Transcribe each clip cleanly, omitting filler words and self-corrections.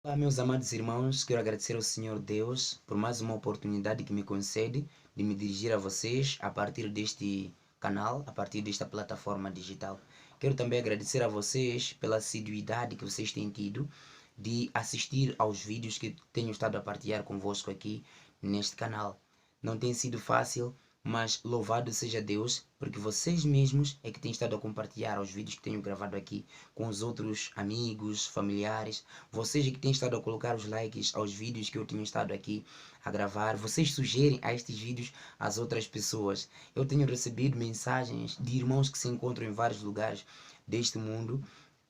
Olá, meus amados irmãos, quero agradecer ao Senhor Deus por mais uma oportunidade que me concede de me dirigir a vocês a partir deste canal, a partir desta plataforma digital. Quero também agradecer a vocês pela assiduidade que vocês têm tido de assistir aos vídeos que tenho estado a partilhar convosco aqui neste canal. Não tem sido fácil, mas louvado seja Deus, porque vocês mesmos é que têm estado a compartilhar os vídeos que tenho gravado aqui com os outros amigos, familiares. Vocês é que têm estado a colocar os likes aos vídeos que eu tenho estado aqui a gravar. Vocês sugerem a estes vídeos às outras pessoas. Eu tenho recebido mensagens de irmãos que se encontram em vários lugares deste mundo.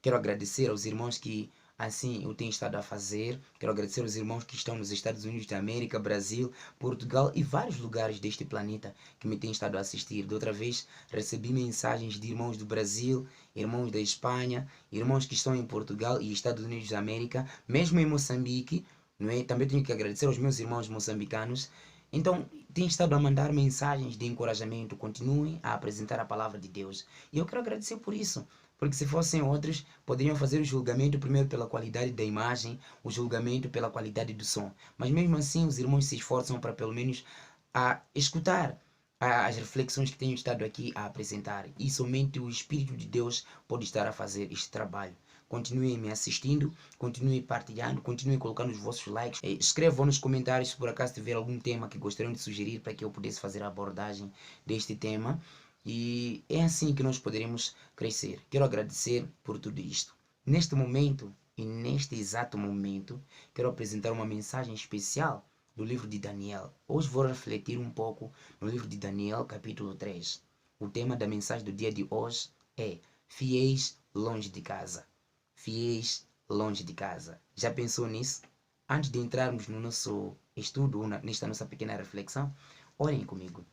Quero agradecer aos irmãos que assim eu tenho estado a fazer. Quero agradecer aos irmãos que estão nos Estados Unidos da América, Brasil, Portugal e vários lugares deste planeta que me têm estado a assistir. De outra vez recebi mensagens de irmãos do Brasil, irmãos da Espanha, irmãos que estão em Portugal e Estados Unidos da América, mesmo em Moçambique, não é? Também tenho que agradecer aos meus irmãos moçambicanos. Então, tenho estado a mandar mensagens de encorajamento, continuem a apresentar a palavra de Deus. E eu quero agradecer por isso. Porque se fossem outros, poderiam fazer o julgamento primeiro pela qualidade da imagem, o julgamento pela qualidade do som. Mas mesmo assim, os irmãos se esforçam para pelo menos a escutar as reflexões que tenho estado aqui a apresentar. E somente o Espírito de Deus pode estar a fazer este trabalho. Continuem me assistindo, continuem partilhando, continuem colocando os vossos likes. Escrevam nos comentários se por acaso tiver algum tema que gostariam de sugerir para que eu pudesse fazer a abordagem deste tema. E é assim que nós poderemos crescer. Quero agradecer por tudo isto. Neste momento e neste exato momento, quero apresentar uma mensagem especial do livro de Daniel. Hoje vou refletir um pouco no livro de Daniel, capítulo 3. O tema da mensagem do dia de hoje é Fiéis longe de casa. Fiéis longe de casa. Já pensou nisso? Antes de entrarmos no nosso estudo, nesta nossa pequena reflexão, orem comigo.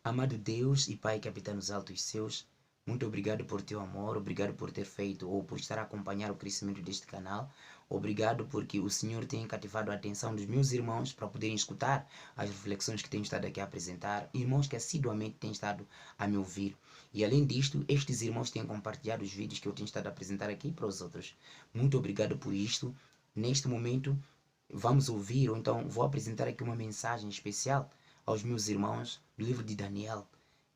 Amado Deus e Pai que habita nos altos céus, muito obrigado por teu amor, obrigado por ter feito ou por estar a acompanhar o crescimento deste canal. Obrigado porque o Senhor tem cativado a atenção dos meus irmãos para poderem escutar as reflexões que tenho estado aqui a apresentar. Irmãos que assiduamente têm estado a me ouvir. E além disto, estes irmãos têm compartilhado os vídeos que eu tenho estado a apresentar aqui para os outros. Muito obrigado por isto. Neste momento, vamos ouvir, ou então vou apresentar aqui uma mensagem especial aos meus irmãos do livro de Daniel.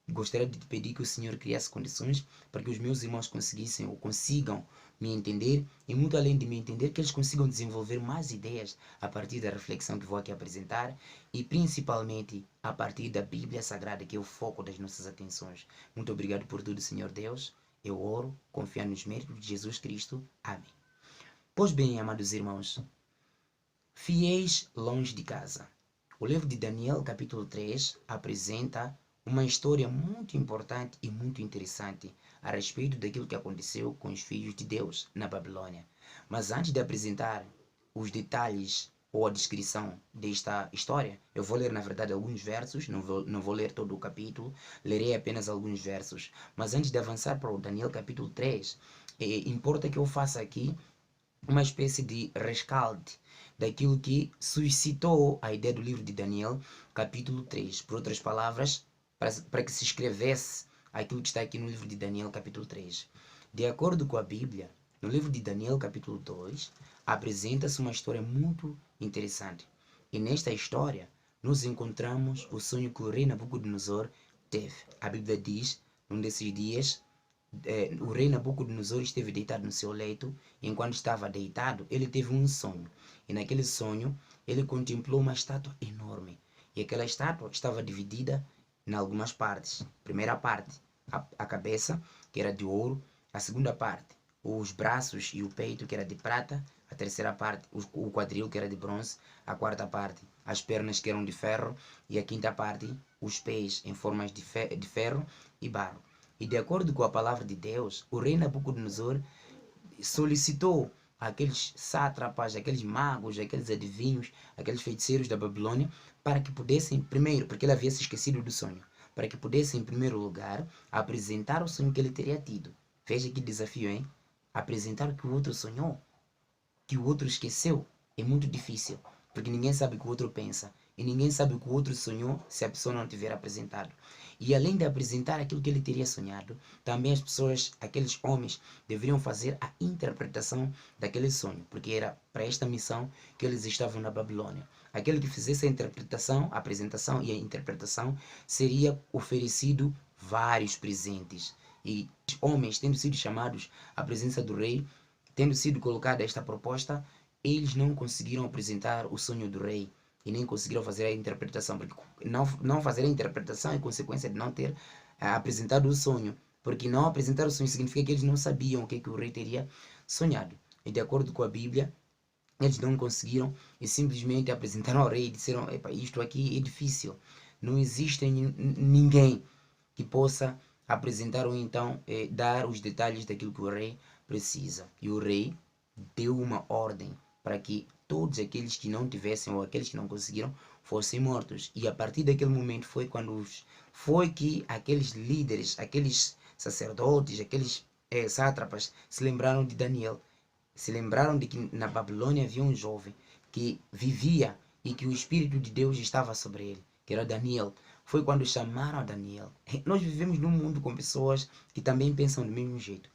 Gostaria de te pedir que o Senhor criasse condições para que os meus irmãos conseguissem ou consigam me entender e, muito além de me entender, que eles consigam desenvolver mais ideias a partir da reflexão que vou aqui apresentar e principalmente a partir da Bíblia Sagrada, que é o foco das nossas atenções. Muito obrigado por tudo, Senhor Deus. Eu oro, confiando nos méritos de Jesus Cristo. Amém. Pois bem, amados irmãos, fiéis longe de casa. O livro de Daniel, capítulo 3, apresenta uma história muito importante e muito interessante a respeito daquilo que aconteceu com os filhos de Deus na Babilônia. Mas antes de apresentar os detalhes ou a descrição desta história, eu vou ler na verdade alguns versos, não vou ler todo o capítulo, lerei apenas alguns versos. Mas antes de avançar para o Daniel capítulo 3, importa que eu faça aqui uma espécie de rescalde daquilo que suscitou a ideia do livro de Daniel, capítulo 3. Por outras palavras, para que se escrevesse aquilo que está aqui no livro de Daniel, capítulo 3. De acordo com a Bíblia, no livro de Daniel, capítulo 2, apresenta-se uma história muito interessante. E nesta história, nós encontramos o sonho que o rei Nabucodonosor teve. A Bíblia diz, num desses dias, o rei Nabucodonosor esteve deitado no seu leito, e enquanto estava deitado, ele teve um sonho. E naquele sonho, ele contemplou uma estátua enorme. E aquela estátua estava dividida em algumas partes. Primeira parte, a cabeça, que era de ouro. A segunda parte, os braços e o peito, que era de prata. A terceira parte, o quadril, que era de bronze. A quarta parte, as pernas, que eram de ferro. E a quinta parte, os pés em formas de ferro e barro. E de acordo com a palavra de Deus, o rei Nabucodonosor solicitou aqueles sátrapas, aqueles magos, aqueles adivinhos, aqueles feiticeiros da Babilônia, para que pudessem, primeiro, porque ele havia se esquecido do sonho, para que pudessem, em primeiro lugar, apresentar o sonho que ele teria tido. Veja que desafio, hein? Apresentar o que o outro sonhou, que o outro esqueceu, é muito difícil, porque ninguém sabe o que o outro pensa, e ninguém sabe o que o outro sonhou se a pessoa não tiver apresentado. E além de apresentar aquilo que ele teria sonhado, também as pessoas, aqueles homens, deveriam fazer a interpretação daquele sonho, porque era para esta missão que eles estavam na Babilônia. Aquele que fizesse a interpretação, a apresentação e a interpretação, seria oferecido vários presentes. E os homens, tendo sido chamados à presença do rei, tendo sido colocada esta proposta, eles não conseguiram apresentar o sonho do rei e nem conseguiram fazer a interpretação, porque não fazer a interpretação é consequência de não ter apresentado o sonho, porque não apresentar o sonho significa que eles não sabiam o que o rei teria sonhado. E de acordo com a Bíblia, eles não conseguiram e simplesmente apresentaram ao rei e disseram: epa, isto aqui é difícil, não existe ninguém que possa apresentar ou então dar os detalhes daquilo que o rei precisa. E o rei deu uma ordem para que todos aqueles que não tivessem ou aqueles que não conseguiram fossem mortos. E a partir daquele momento foi que aqueles líderes, aqueles sacerdotes, aqueles sátrapas se lembraram de Daniel. Se lembraram de que na Babilônia havia um jovem que vivia e que o Espírito de Deus estava sobre ele, que era Daniel. Foi quando chamaram a Daniel. Nós vivemos num mundo com pessoas que também pensam do mesmo jeito.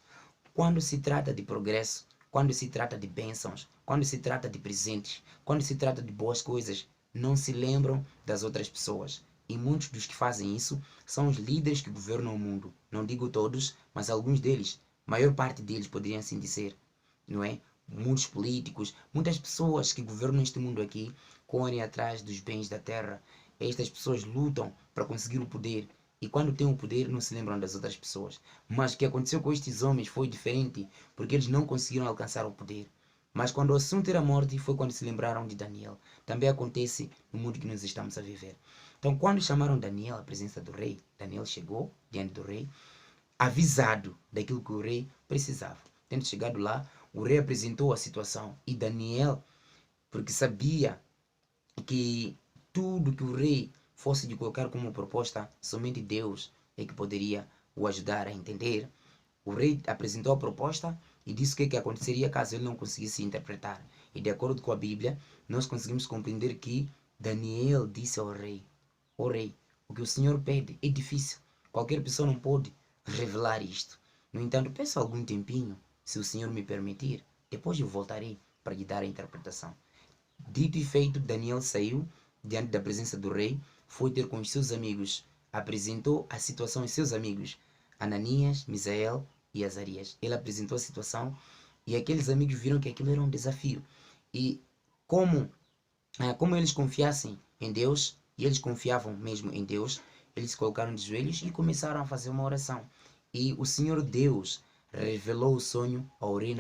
Quando se trata de progresso, quando se trata de bênçãos, quando se trata de presentes, quando se trata de boas coisas, não se lembram das outras pessoas. E muitos dos que fazem isso são os líderes que governam o mundo. Não digo todos, mas alguns deles. A maior parte deles poderiam assim dizer, não é? Muitos políticos, muitas pessoas que governam este mundo aqui, correm atrás dos bens da terra. Estas pessoas lutam para conseguir o poder. E quando têm o poder, não se lembram das outras pessoas. Mas o que aconteceu com estes homens foi diferente, porque eles não conseguiram alcançar o poder. Mas quando o assunto era morte, foi quando se lembraram de Daniel. Também acontece no mundo que nós estamos a viver. Então, quando chamaram Daniel à presença do rei, Daniel chegou diante do rei, avisado daquilo que o rei precisava. Tendo chegado lá, o rei apresentou a situação e Daniel, porque sabia que tudo que o rei fosse de colocar como proposta, somente Deus é que poderia o ajudar a entender. O rei apresentou a proposta e disse o que aconteceria caso ele não conseguisse interpretar. E de acordo com a Bíblia, nós conseguimos compreender que Daniel disse ao rei: "Ó rei, o que o Senhor pede é difícil. Qualquer pessoa não pode revelar isto. No entanto, peço algum tempinho, se o Senhor me permitir. Depois eu voltarei para lhe dar a interpretação." Dito e feito, Daniel saiu diante da presença do rei, foi ter com os seus amigos, apresentou a situação aos seus amigos, Ananias, Misael e Azarias. Ele apresentou a situação e aqueles amigos viram que aquilo era um desafio. E como eles confiassem em Deus, e eles confiavam mesmo em Deus, eles se colocaram de joelhos e começaram a fazer uma oração. E o Senhor Deus revelou o sonho ao rei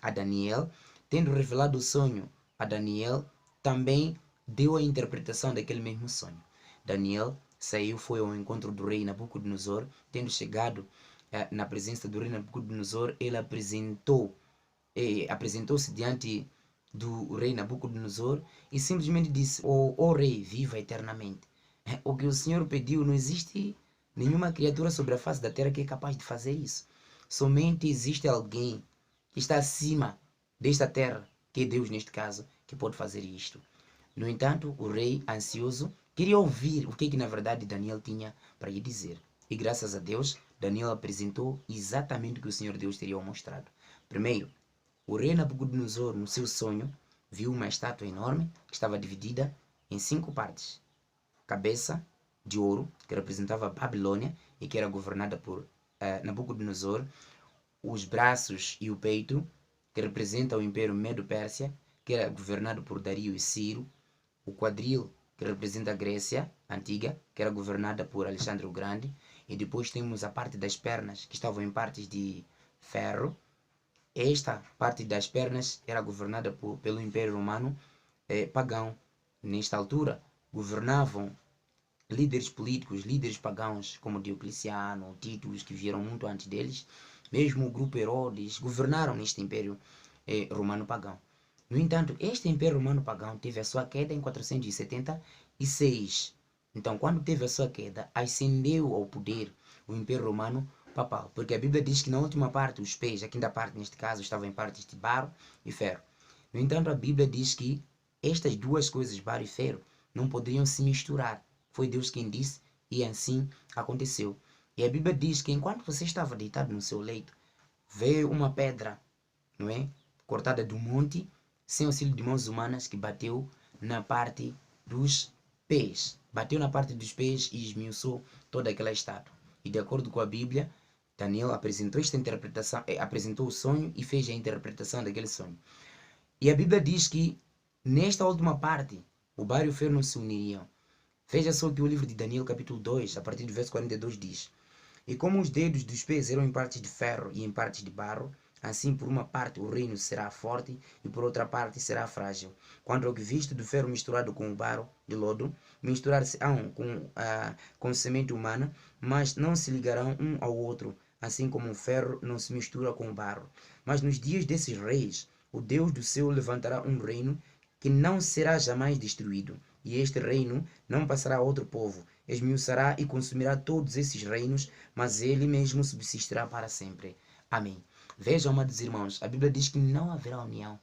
a Daniel. Tendo revelado o sonho a Daniel, também deu a interpretação daquele mesmo sonho. Daniel saiu, foi ao encontro do rei Nabucodonosor. Tendo chegado na presença do rei Nabucodonosor, ele apresentou-se diante do rei Nabucodonosor e simplesmente disse: "Ó rei, viva eternamente. O que o Senhor pediu, não existe nenhuma criatura sobre a face da terra que é capaz de fazer isso. Somente existe alguém que está acima desta terra, que é Deus neste caso, que pode fazer isto." No entanto, o rei, ansioso, queria ouvir o que na verdade Daniel tinha para lhe dizer. E graças a Deus, Daniel apresentou exatamente o que o Senhor Deus teria mostrado. Primeiro, o rei Nabucodonosor, no seu sonho, viu uma estátua enorme que estava dividida em 5 partes. Cabeça de ouro, que representava a Babilônia e que era governada por Nabucodonosor. Os braços e o peito, que representa o Império Medo-Pérsia, que era governado por Dario e Ciro. O quadril, que representa a Grécia antiga, que era governada por Alexandre o Grande. E depois temos a parte das pernas, que estavam em partes de ferro. Esta parte das pernas era governada pelo Império Romano pagão. Nesta altura, governavam líderes políticos, líderes pagãos, como Diocleciano, Tito, que vieram muito antes deles. Mesmo o grupo Herodes governaram neste Império Romano pagão. No entanto, este Império Romano pagão teve a sua queda em 476. Então, quando teve a sua queda, ascendeu ao poder o Império Romano papal, porque a Bíblia diz que na última parte, os pés, a quinta parte neste caso, estavam em partes de barro e ferro. No entanto, a Bíblia diz que estas duas coisas, barro e ferro, não poderiam se misturar. Foi Deus quem disse E assim aconteceu. E a Bíblia diz que enquanto você estava deitado no seu leito, veio uma pedra, não é? Cortada do monte, sem auxílio de mãos humanas, que bateu na parte dos pés. Bateu na parte dos pés e esmiuçou toda aquela estátua. E de acordo com a Bíblia, Daniel apresentou esta interpretação, apresentou o sonho e fez a interpretação daquele sonho. E a Bíblia diz que nesta última parte, o barro e o ferro não se uniriam. Veja só que o livro de Daniel, capítulo 2, a partir do verso 42 diz: E como os dedos dos pés eram em partes de ferro e em partes de barro, assim por uma parte o reino será forte e por outra parte será frágil. Quanto ao que visto do ferro misturado com o barro de lodo, misturar-se-ão com semente humana, mas não se ligarão um ao outro, assim como o ferro não se mistura com o barro. Mas nos dias desses reis, o Deus do céu levantará um reino que não será jamais destruído, e este reino não passará a outro povo, esmiuçará e consumirá todos esses reinos, mas ele mesmo subsistirá para sempre. Amém. Vejam, amados irmãos, a Bíblia diz que não haverá união.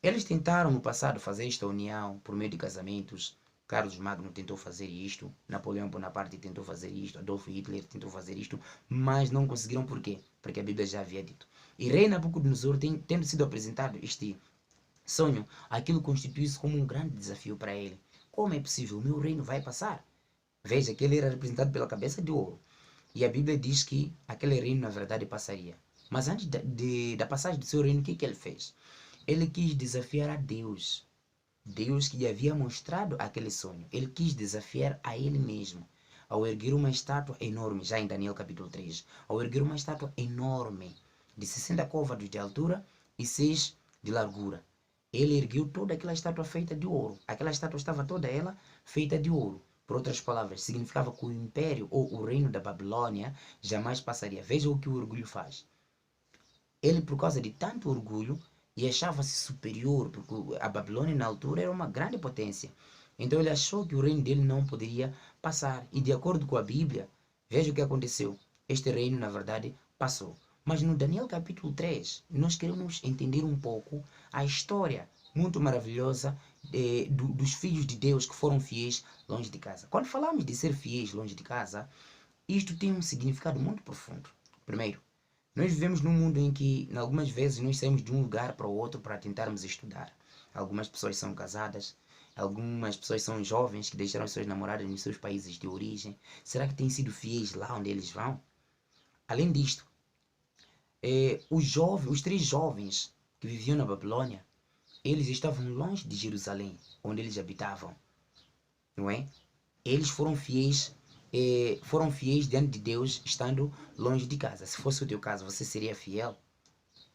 Eles tentaram no passado fazer esta união por meio de casamentos. Carlos Magno tentou fazer isto, Napoleão Bonaparte tentou fazer isto, Adolf Hitler tentou fazer isto, mas não conseguiram. Por quê? Porque a Bíblia já havia dito. E rei Nabucodonosor, tendo sido apresentado este sonho, aquilo constitui-se como um grande desafio para ele. Como é possível? O meu reino vai passar? Veja que ele era representado pela cabeça de ouro. E a Bíblia diz que aquele reino na verdade passaria. Mas antes da passagem do seu reino, o que ele fez? Ele quis desafiar a Deus. Deus que lhe havia mostrado aquele sonho. Ele quis desafiar a ele mesmo. Ao erguer uma estátua enorme, já em Daniel capítulo 3, ao erguer uma estátua enorme, de 60 côvados de altura e 6 de largura. Ele ergueu toda aquela estátua feita de ouro. Aquela estátua estava toda ela feita de ouro. Por outras palavras, significava que o império ou o reino da Babilônia jamais passaria. Veja o que o orgulho faz. Ele, por causa de tanto orgulho, e achava-se superior, porque a Babilônia na altura era uma grande potência. Então ele achou que o reino dele não poderia passar. E de acordo com a Bíblia, veja o que aconteceu. Este reino, na verdade, passou. Mas no Daniel capítulo 3, nós queremos entender um pouco a história muito maravilhosa dos filhos de Deus que foram fiéis longe de casa. Quando falamos de ser fiéis longe de casa, isto tem um significado muito profundo. Primeiro, nós vivemos num mundo em que, algumas vezes, nós saímos de um lugar para o outro para tentarmos estudar. Algumas pessoas são casadas, algumas pessoas são jovens que deixaram suas namoradas nos seus países de origem. Será que têm sido fiéis lá onde eles vão? Além disto, os 3 jovens que viviam na Babilônia, eles estavam longe de Jerusalém, onde eles habitavam, não é? Eles foram fiéis diante de Deus, estando longe de casa. Se fosse o teu caso, você seria fiel?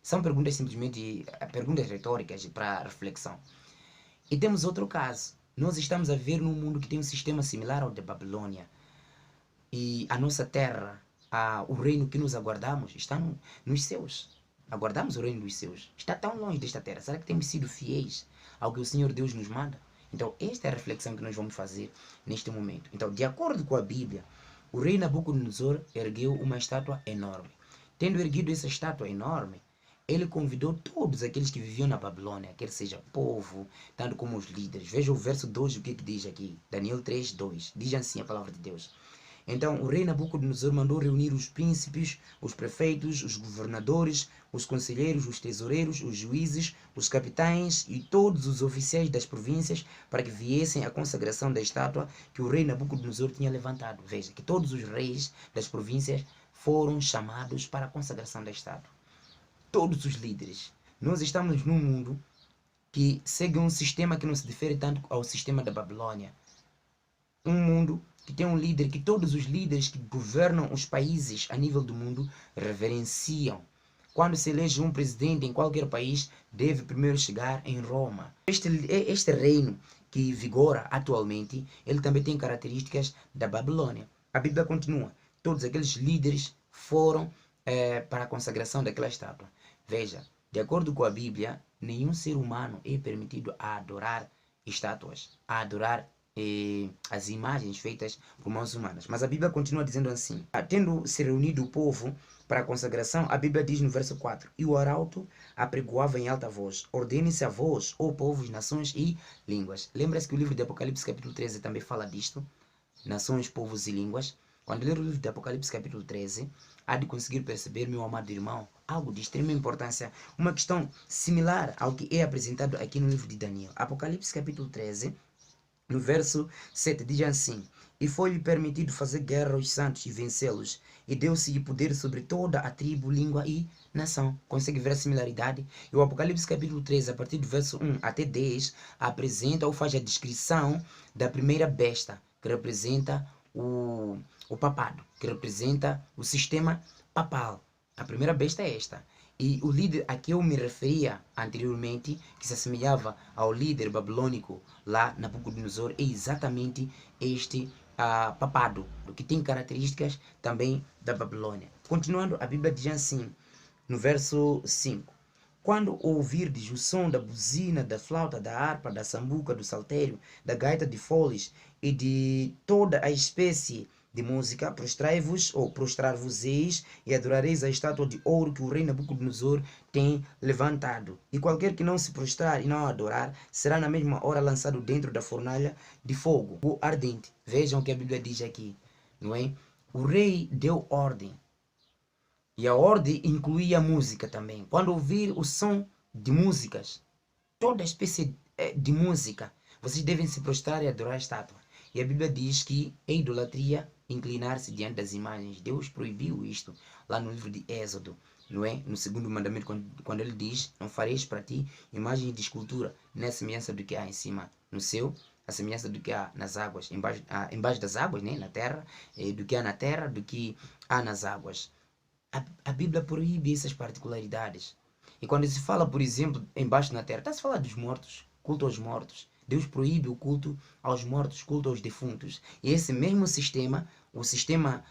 São perguntas simplesmente, perguntas retóricas para reflexão. E temos outro caso. Nós estamos a viver num mundo que tem um sistema similar ao da Babilônia. E a nossa terra, o reino que nos aguardamos, está nos céus. Aguardamos o reino dos céus. Está tão longe desta terra. Será que temos sido fiéis ao que o Senhor Deus nos manda? Então, esta é a reflexão que nós vamos fazer neste momento. Então, de acordo com a Bíblia, o rei Nabucodonosor ergueu uma estátua enorme. Tendo erguido essa estátua enorme, ele convidou todos aqueles que viviam na Babilônia, quer seja povo, tanto como os líderes. Veja o verso 2, o que diz aqui. Daniel 3, 2. Diz assim a palavra de Deus. Então o rei Nabucodonosor mandou reunir os príncipes, os prefeitos, os governadores, os conselheiros, os tesoureiros, os juízes, os capitães e todos os oficiais das províncias para que viessem à consagração da estátua que o rei Nabucodonosor tinha levantado. Veja que todos os reis das províncias foram chamados para a consagração da estátua. Todos os líderes. Nós estamos num mundo que segue um sistema que não se difere tanto ao sistema da Babilônia. Um mundo que tem um líder, que todos os líderes que governam os países a nível do mundo reverenciam. Quando se elege um presidente em qualquer país, deve primeiro chegar em Roma. Este reino que vigora atualmente, ele também tem características da Babilônia. A Bíblia continua. Todos aqueles líderes foram para a consagração daquela estátua. Veja, de acordo com a Bíblia, nenhum ser humano é permitido a adorar estátuas, a adorar as imagens feitas por mãos humanas. Mas a Bíblia continua dizendo assim: tendo se reunido o povo para a consagração, a Bíblia diz no verso 4: E o arauto apregoava em alta voz: Ordene-se a vós, ó povos, nações e línguas. Lembra-se que o livro de Apocalipse capítulo 13 também fala disto? nações, povos e línguas, quando ler o livro de Apocalipse capítulo 13, há de conseguir perceber, meu amado irmão, algo de extrema importância, uma questão similar ao que é apresentado aqui no livro de Daniel. Apocalipse capítulo 13, no verso 7, diz assim: E foi-lhe permitido fazer guerra aos santos e vencê-los, e deu-se-lhe poder sobre toda a tribo, língua e nação. Consegue ver a similaridade? E o Apocalipse capítulo 13, a partir do verso 1 até 10, apresenta ou faz a descrição da primeira besta, que representa o papado, que representa o sistema papal. A primeira besta é esta. E o líder a que eu me referia anteriormente, que se assemelhava ao líder babilônico lá na Nabucodonosor, é exatamente este papado, que tem características também da Babilônia. Continuando, a Bíblia diz assim, no verso 5: Quando ouvirdes o som da buzina, da flauta, da harpa, da sambuca, do saltério, da gaita de foles e de toda a espécie de música, prostrai-vos ou prostrar-vos-eis e adorareis a estátua de ouro que o rei Nabucodonosor tem levantado. E qualquer que não se prostrar e não adorar, será na mesma hora lançado dentro da fornalha de fogo ardente. Vejam o que a Bíblia diz aqui, não é? O rei deu ordem. E a ordem incluía a música também. Quando ouvir o som de músicas, toda espécie de música, vocês devem se prostrar e adorar a estátua. E a Bíblia diz que é idolatria inclinar-se diante das imagens. Deus proibiu isto lá no livro de Êxodo, não é? No segundo mandamento, quando ele diz: Não fareis para ti imagem de escultura, nem a semelhança do que há em cima no céu, a semelhança do que há nas águas, embaixo das águas, né? Na terra, do que há na terra, do que há nas águas. A Bíblia proíbe essas particularidades. E quando se fala, por exemplo, embaixo na terra, está-se a falar dos mortos, culto aos mortos. Deus proíbe o culto aos mortos, culto aos defuntos. E esse mesmo sistema, o sistema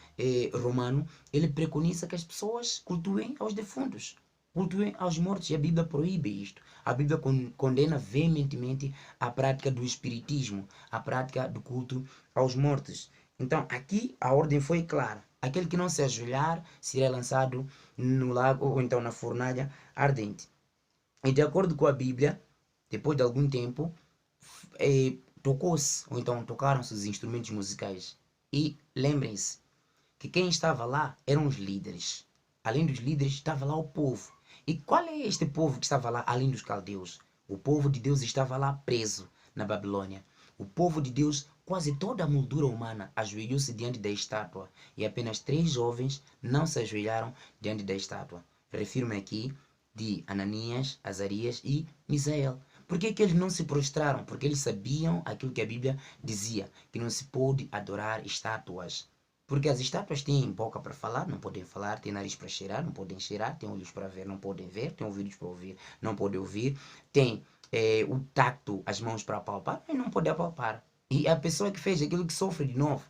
romano, ele preconiza que as pessoas cultuem aos defuntos, cultuem aos mortos. E a Bíblia proíbe isto. A Bíblia condena veementemente a prática do espiritismo, a prática do culto aos mortos. Então, aqui a ordem foi clara. Aquele que não se ajoelhar será lançado no lago ou então na fornalha ardente. E de acordo com a Bíblia, depois de algum tempo, tocou-se, ou então tocaram-se os instrumentos musicais. E lembrem-se que quem estava lá eram os líderes. Além dos líderes, estava lá o povo. E qual é este povo que estava lá, além dos caldeus? O povo de Deus estava lá preso na Babilônia. O povo de Deus, quase toda a moldura humana, ajoelhou-se diante da estátua. E apenas 3 jovens não se ajoelharam diante da estátua. Refiro-me aqui de Ananias, Azarias e Misael. Por que eles não se prostraram? Porque eles sabiam aquilo que a Bíblia dizia, que não se pode adorar estátuas. Porque as estátuas têm boca para falar, não podem falar, têm nariz para cheirar, não podem cheirar, têm olhos para ver, não podem ver, têm ouvidos para ouvir, não podem ouvir, têm o tacto, as mãos para apalpar, mas não podem apalpar. E a pessoa que fez aquilo que sofre de novo,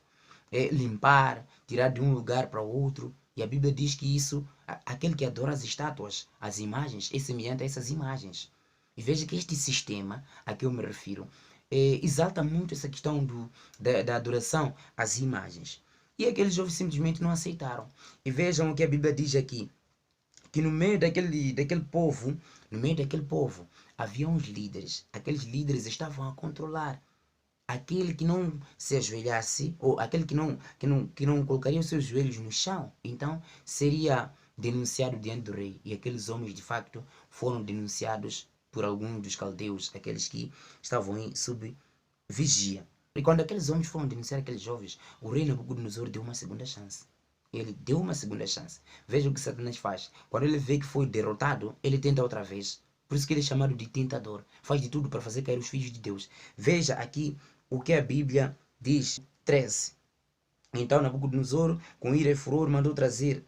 limpar, tirar de um lugar para outro. E a Bíblia diz que isso, aquele que adora as estátuas, as imagens, é semelhante a essas imagens. E veja que este sistema a que eu me refiro exalta muito essa questão da adoração às imagens. E aqueles jovens simplesmente não aceitaram. E vejam o que a Bíblia diz aqui, que no meio daquele povo, havia uns líderes. Aqueles líderes estavam a controlar. Aquele que não se ajoelhasse, ou aquele que não colocaria os seus joelhos no chão, então seria denunciado diante do rei. E aqueles homens, de facto, foram denunciados por alguns dos caldeus, aqueles que estavam em sob vigia. E quando aqueles homens foram denunciar aqueles jovens, o rei Nabucodonosor deu uma segunda chance. Ele deu uma segunda chance. Veja o que Satanás faz. Quando ele vê que foi derrotado, ele tenta outra vez. Por isso que ele é chamado de tentador. Faz de tudo para fazer cair os filhos de Deus. Veja aqui o que a Bíblia diz. 13. Então Nabucodonosor, com ira e furor, mandou trazer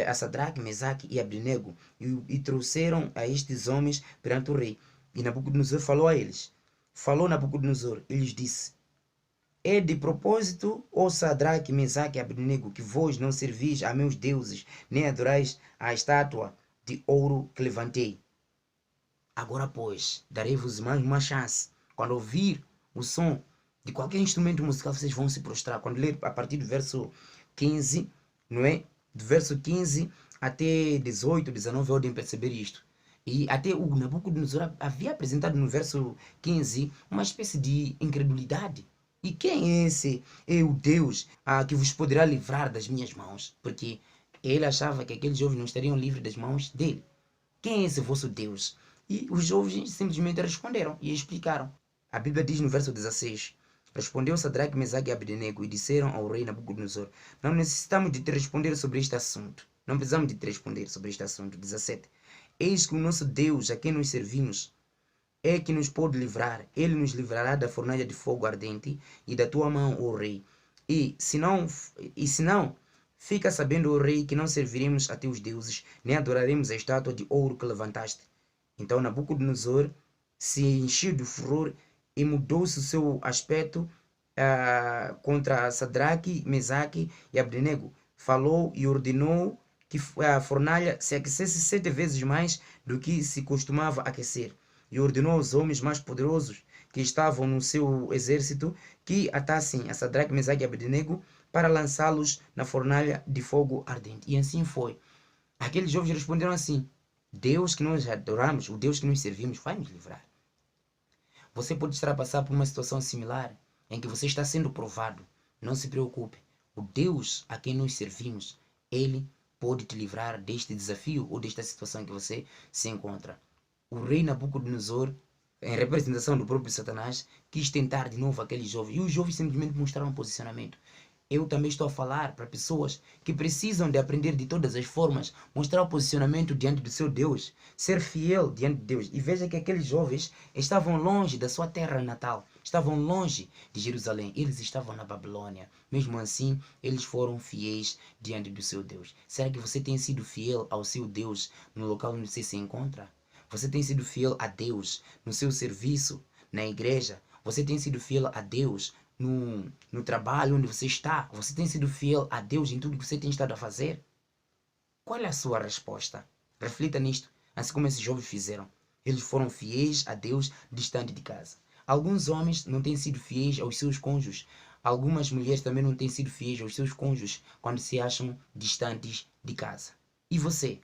a Sadraque, Mesaque e Abdenego, e trouxeram a estes homens perante o rei. E Nabucodonosor falou a eles. Falou Nabucodonosor e lhes disse: É de propósito, ó Sadraque, Mesaque e Abdenego, que vós não servis a meus deuses, nem adorais a estátua de ouro que levantei. Agora, pois, darei-vos mais uma chance. Quando ouvir o som de qualquer instrumento musical, vocês vão se prostrar. Quando ler a partir do verso 15, não é? Do verso 15 até 18, 19, podem perceber isto. E até o Nabucodonosor havia apresentado no verso 15 uma espécie de incredulidade. E quem é esse? É o Deus que vos poderá livrar das minhas mãos. Porque ele achava que aqueles jovens não estariam livres das mãos dele. Quem é esse vosso Deus? E os jovens simplesmente responderam e explicaram. A Bíblia diz no verso 16: Respondeu Sadraque, Mesaque e Abdenego e disseram ao rei Nabucodonosor: Não necessitamos de te responder sobre este assunto. Não precisamos de te responder sobre este assunto. 17. Eis que o nosso Deus, a quem nos servimos, é que nos pode livrar. Ele nos livrará da fornalha de fogo ardente e da tua mão, ó rei. E se não, fica sabendo, ó rei, que não serviremos a teus deuses, nem adoraremos a estátua de ouro que levantaste. Então Nabucodonosor se encheu de furor e mudou-se o seu aspecto contra Sadraque, Mesaque e Abdenego. Falou e ordenou que a fornalha se aquecesse 7 vezes mais do que se costumava aquecer. E ordenou aos homens mais poderosos que estavam no seu exército que atassem a Sadraque, Mesaque e Abdenego para lançá-los na fornalha de fogo ardente. E assim foi. Aqueles jovens responderam assim: Deus que nós adoramos, o Deus que nós servimos, vai nos livrar. Você pode estar a passar por uma situação similar em que você está sendo provado. Não se preocupe. O Deus a quem nós servimos, Ele pode te livrar deste desafio ou desta situação em que você se encontra. O rei Nabucodonosor, em representação do próprio Satanás, quis tentar de novo aquele jovem. E os jovens simplesmente mostraram um posicionamento. Eu também estou a falar para pessoas que precisam de aprender de todas as formas, mostrar o posicionamento diante do seu Deus, ser fiel diante de Deus. E veja que aqueles jovens estavam longe da sua terra natal, estavam longe de Jerusalém, eles estavam na Babilônia. Mesmo assim, eles foram fiéis diante do seu Deus. Será que você tem sido fiel ao seu Deus no local onde você se encontra? Você tem sido fiel a Deus no seu serviço, na igreja? Você tem sido fiel a Deus no trabalho onde você está? Você tem sido fiel a Deus em tudo que você tem estado a fazer? Qual é a sua resposta? Reflita nisto, assim como esses jovens fizeram. Eles foram fiéis a Deus distante de casa. Alguns homens não têm sido fiéis aos seus cônjuges. Algumas mulheres também não têm sido fiéis aos seus cônjuges quando se acham distantes de casa. E você?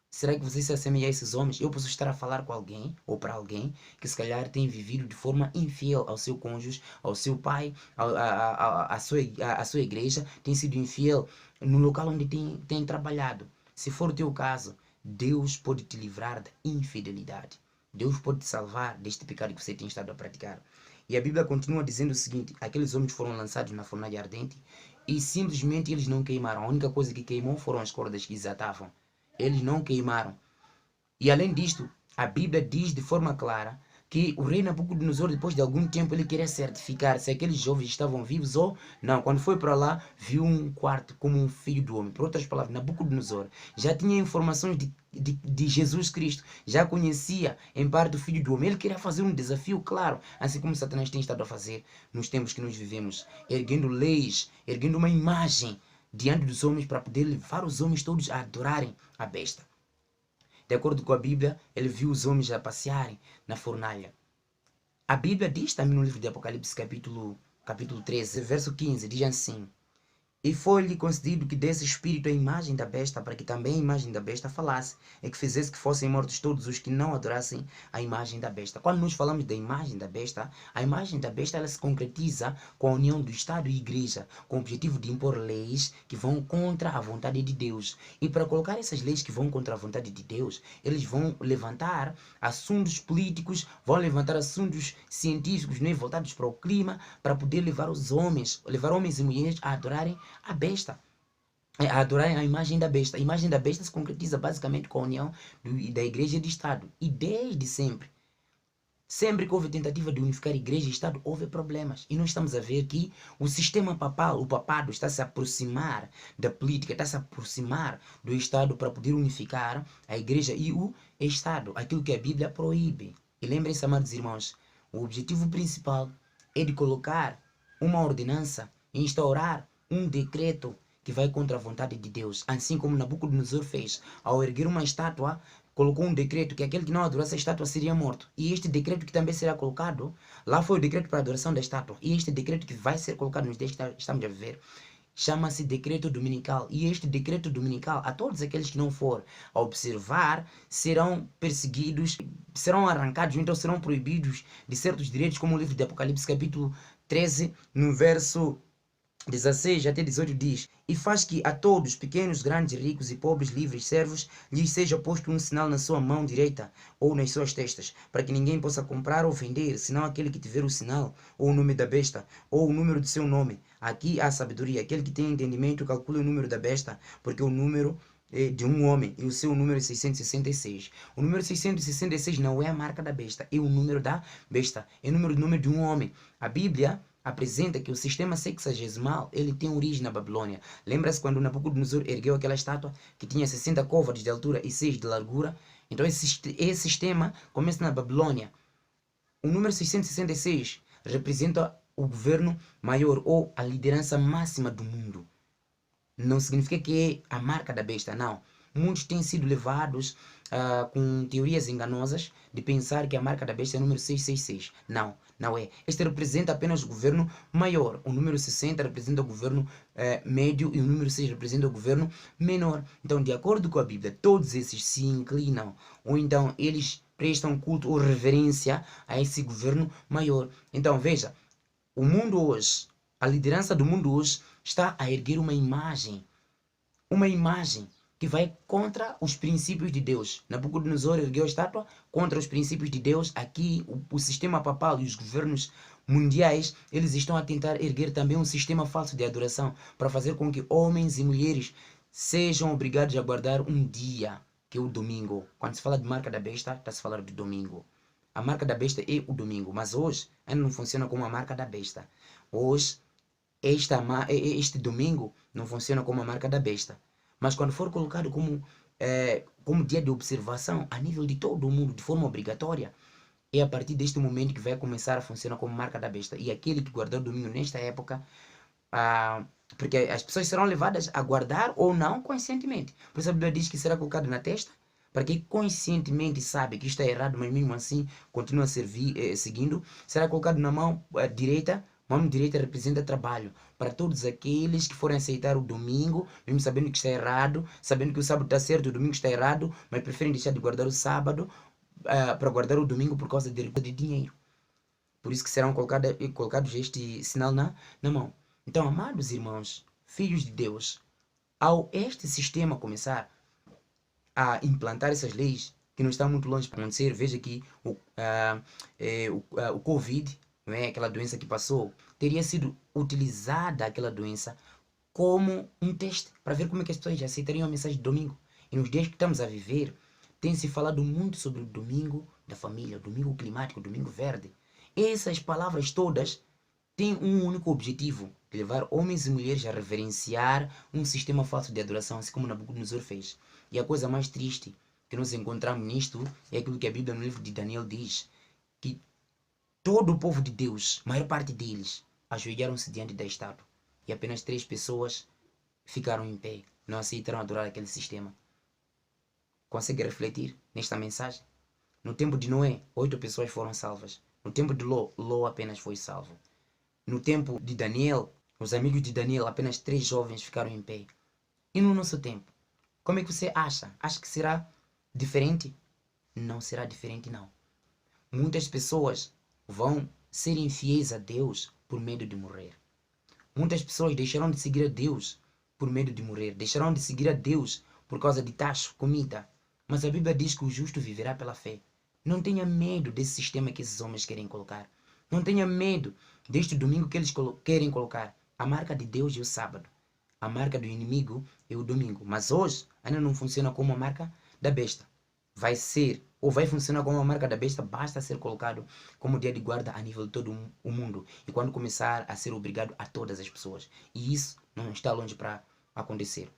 Será que você se assemelha a esses homens? Eu posso estar a falar com alguém ou para alguém que se calhar tem vivido de forma infiel ao seu cônjuge, ao seu pai, à sua igreja, tem sido infiel no local onde tem trabalhado. Se for o teu caso, Deus pode te livrar da infidelidade. Deus pode te salvar deste pecado que você tem estado a praticar. E a Bíblia continua dizendo o seguinte: aqueles homens foram lançados na fornalha ardente e simplesmente eles não queimaram. A única coisa que queimou foram as cordas que desatavam. Eles não queimaram. E além disto, a Bíblia diz de forma clara que o rei Nabucodonosor, depois de algum tempo, ele queria certificar se aqueles jovens estavam vivos ou não. Quando foi para lá, viu um quarto como um filho do homem. Por outras palavras, Nabucodonosor já tinha informações de Jesus Cristo, já conhecia em parte o filho do homem. Ele queria fazer um desafio, claro, assim como Satanás tem estado a fazer nos tempos que nós vivemos, erguendo leis, erguendo uma imagem diante dos homens para poder levar os homens todos a adorarem a besta. De acordo com a Bíblia, ele viu os homens a passearem na fornalha. A Bíblia diz também no livro de Apocalipse, capítulo 13, verso 15, diz assim: E foi-lhe concedido que desse espírito à imagem da besta, para que também a imagem da besta falasse, e que fizesse que fossem mortos todos os que não adorassem a imagem da besta. Quando nós falamos da imagem da besta, a imagem da besta ela se concretiza com a união do Estado e Igreja, com o objetivo de impor leis que vão contra a vontade de Deus. E para colocar essas leis que vão contra a vontade de Deus, eles vão levantar assuntos políticos, vão levantar assuntos científicos, né, voltados para o clima, para poder levar homens e mulheres a adorarem a besta, a adorar a imagem da besta. A imagem da besta se concretiza basicamente com a união da igreja e do Estado. E desde sempre, sempre que houve tentativa de unificar igreja e Estado, houve problemas. E nós estamos a ver que o sistema papal, o papado, está a se aproximar da política, está a se aproximar do Estado para poder unificar a igreja e o Estado, aquilo que a Bíblia proíbe. E lembrem-se, amados irmãos, o objetivo principal é de colocar uma ordenança, instaurar um decreto que vai contra a vontade de Deus, assim como Nabucodonosor fez. Ao erguer uma estátua, colocou um decreto que aquele que não adorasse a estátua seria morto. E este decreto que também será colocado, lá foi o decreto para a adoração da estátua, e este decreto que vai ser colocado nos dias que estamos a viver, chama-se decreto dominical. E este decreto dominical, a todos aqueles que não for a observar, serão perseguidos, serão arrancados, então serão proibidos de certos direitos, como o livro de Apocalipse, capítulo 13, no verso 16 até 18 diz: e faz que a todos, pequenos, grandes, ricos e pobres, livres, servos, lhes seja posto um sinal na sua mão direita ou nas suas testas, para que ninguém possa comprar ou vender, senão aquele que tiver o sinal, ou o nome da besta, ou o número do seu nome. Aqui há sabedoria. Aquele que tem entendimento calcule o número da besta, porque o número é de um homem, e o seu número é 666. O número 666 não é a marca da besta, é o número da besta, é o número de um homem. A Bíblia apresenta que o sistema sexagesimal ele tem origem na Babilônia. Lembra-se quando Nabucodonosor ergueu aquela estátua que tinha 60 côvados de altura e 6 de largura? Então esse sistema começa na Babilônia. O número 666 representa o governo maior ou a liderança máxima do mundo. Não significa que é a marca da besta, não. Muitos têm sido levados com teorias enganosas de pensar que a marca da besta é o número 666. Não, não é. Este representa apenas o governo maior. O número 60 representa o governo médio e o número 6 representa o governo menor. Então, de acordo com a Bíblia, todos esses se inclinam, ou então eles prestam culto ou reverência a esse governo maior. Então, veja, o mundo hoje, a liderança do mundo hoje está a erguer uma imagem que vai contra os princípios de Deus. Nabucodonosor ergueu a estátua contra os princípios de Deus. Aqui, o sistema papal e os governos mundiais, eles estão a tentar erguer também um sistema falso de adoração para fazer com que homens e mulheres sejam obrigados a guardar um dia, que é o domingo. Quando se fala de marca da besta, está se falando de domingo. A marca da besta é o domingo, mas hoje ainda não funciona como a marca da besta. Hoje, este domingo não funciona como a marca da besta. Mas quando for colocado como dia de observação a nível de todo o mundo, de forma obrigatória, é a partir deste momento que vai começar a funcionar como marca da besta. E aquele que guardar o domingo nesta época, porque as pessoas serão levadas a guardar ou não conscientemente. Por isso a Bíblia diz que será colocado na testa, para quem conscientemente sabe que isto é errado, mas mesmo assim continua seguindo, será colocado na mão direita. Mão direita representa trabalho. Para todos aqueles que forem aceitar o domingo, mesmo sabendo que está errado, sabendo que o sábado está certo, o domingo está errado, mas preferem deixar de guardar o sábado para guardar o domingo por causa de dinheiro. Por isso que serão colocados este sinal na mão. Então, amados irmãos, filhos de Deus, ao este sistema começar a implantar essas leis, que não está muito longe para acontecer, veja que o Covid, não é? Aquela doença que passou, teria sido utilizada aquela doença como um teste para ver como é que as pessoas aceitariam a mensagem de domingo. E nos dias que estamos a viver, tem se falado muito sobre o domingo da família, o domingo climático, o domingo verde. Essas palavras todas têm um único objetivo: levar homens e mulheres a reverenciar um sistema falso de adoração, assim como Nabucodonosor fez. E a coisa mais triste que nós encontramos nisto é aquilo que a Bíblia no livro de Daniel diz, que todo o povo de Deus, a maior parte deles, ajoelharam-se diante da estátua. E apenas 3 pessoas ficaram em pé. Não aceitaram adorar aquele sistema. Consegue refletir nesta mensagem? No tempo de Noé, 8 pessoas foram salvas. No tempo de Ló apenas foi salvo. No tempo de Daniel, os amigos de Daniel, apenas 3 jovens ficaram em pé. E no nosso tempo, como é que você acha? Acha que será diferente? Não será diferente, não. Muitas pessoas vão ser infiéis a Deus por medo de morrer. Muitas pessoas deixarão de seguir a Deus por medo de morrer. Deixarão de seguir a Deus por causa de taxa, comida. Mas a Bíblia diz que o justo viverá pela fé. Não tenha medo desse sistema que esses homens querem colocar. Não tenha medo deste domingo que eles querem colocar. A marca de Deus é o sábado. A marca do inimigo é o domingo. Mas hoje ainda não funciona como a marca da besta. Vai ser, ou vai funcionar como a marca da besta, basta ser colocado como dia de guarda a nível de todo o mundo. E quando começar a ser obrigado a todas as pessoas. E isso não está longe para acontecer.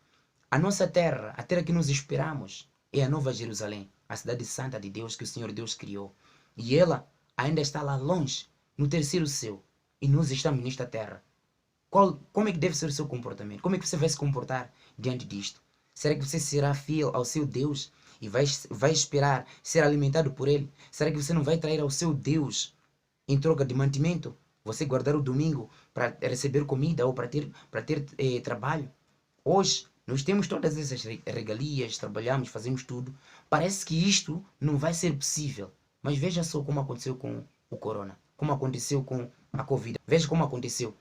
A nossa terra, a terra que nós esperamos, é a Nova Jerusalém, a cidade santa de Deus que o Senhor Deus criou. E ela ainda está lá longe, no terceiro céu. E nós estamos nesta terra. Como é que deve ser o seu comportamento? Como é que você vai se comportar diante disto? Será que você será fiel ao seu Deus e vai esperar ser alimentado por ele? Será que você não vai trair ao seu Deus em troca de mantimento? Você guardar o domingo para receber comida ou para ter trabalho. Hoje, nós temos todas essas regalias, trabalhamos, fazemos tudo. Parece que isto não vai ser possível. Mas veja só como aconteceu com o corona, como aconteceu com a Covid. Veja como aconteceu.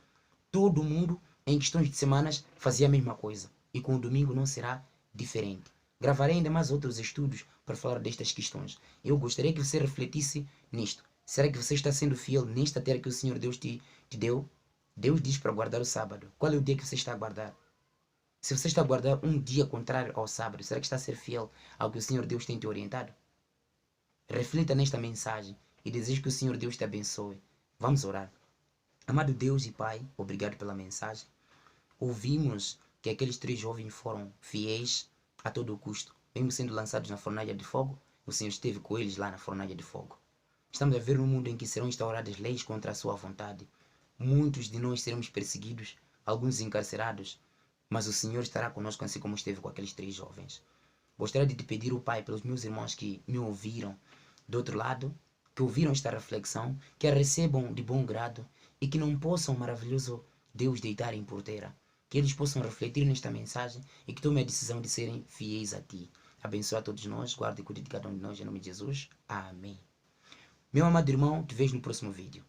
Todo mundo, em questões de semanas, fazia a mesma coisa. E com o domingo não será diferente. Gravarei ainda mais outros estudos para falar destas questões. Eu gostaria que você refletisse nisto. Será que você está sendo fiel nesta terra que o Senhor Deus te deu? Deus diz para guardar o sábado. Qual é o dia que você está a guardar? Se você está a guardar um dia contrário ao sábado, será que está a ser fiel ao que o Senhor Deus tem te orientado? Reflita nesta mensagem e desejo que o Senhor Deus te abençoe. Vamos orar. Amado Deus e Pai, obrigado pela mensagem. Ouvimos que aqueles 3 jovens foram fiéis a todo custo. Mesmo sendo lançados na fornalha de fogo, o Senhor esteve com eles lá na fornalha de fogo. Estamos a ver um mundo em que serão instauradas leis contra a sua vontade. Muitos de nós seremos perseguidos, alguns encarcerados, mas o Senhor estará conosco assim como esteve com aqueles 3 jovens. Gostaria de te pedir, o Pai, pelos meus irmãos que me ouviram do outro lado, que ouviram esta reflexão, que a recebam de bom grado e que não possam, maravilhoso Deus, deitarem por terra. Que eles possam refletir nesta mensagem e que tomem a decisão de serem fiéis a Ti. Abençoa a todos nós, guarda e cuide de cada um de nós, em nome de Jesus. Amém. Meu amado irmão, te vejo no próximo vídeo.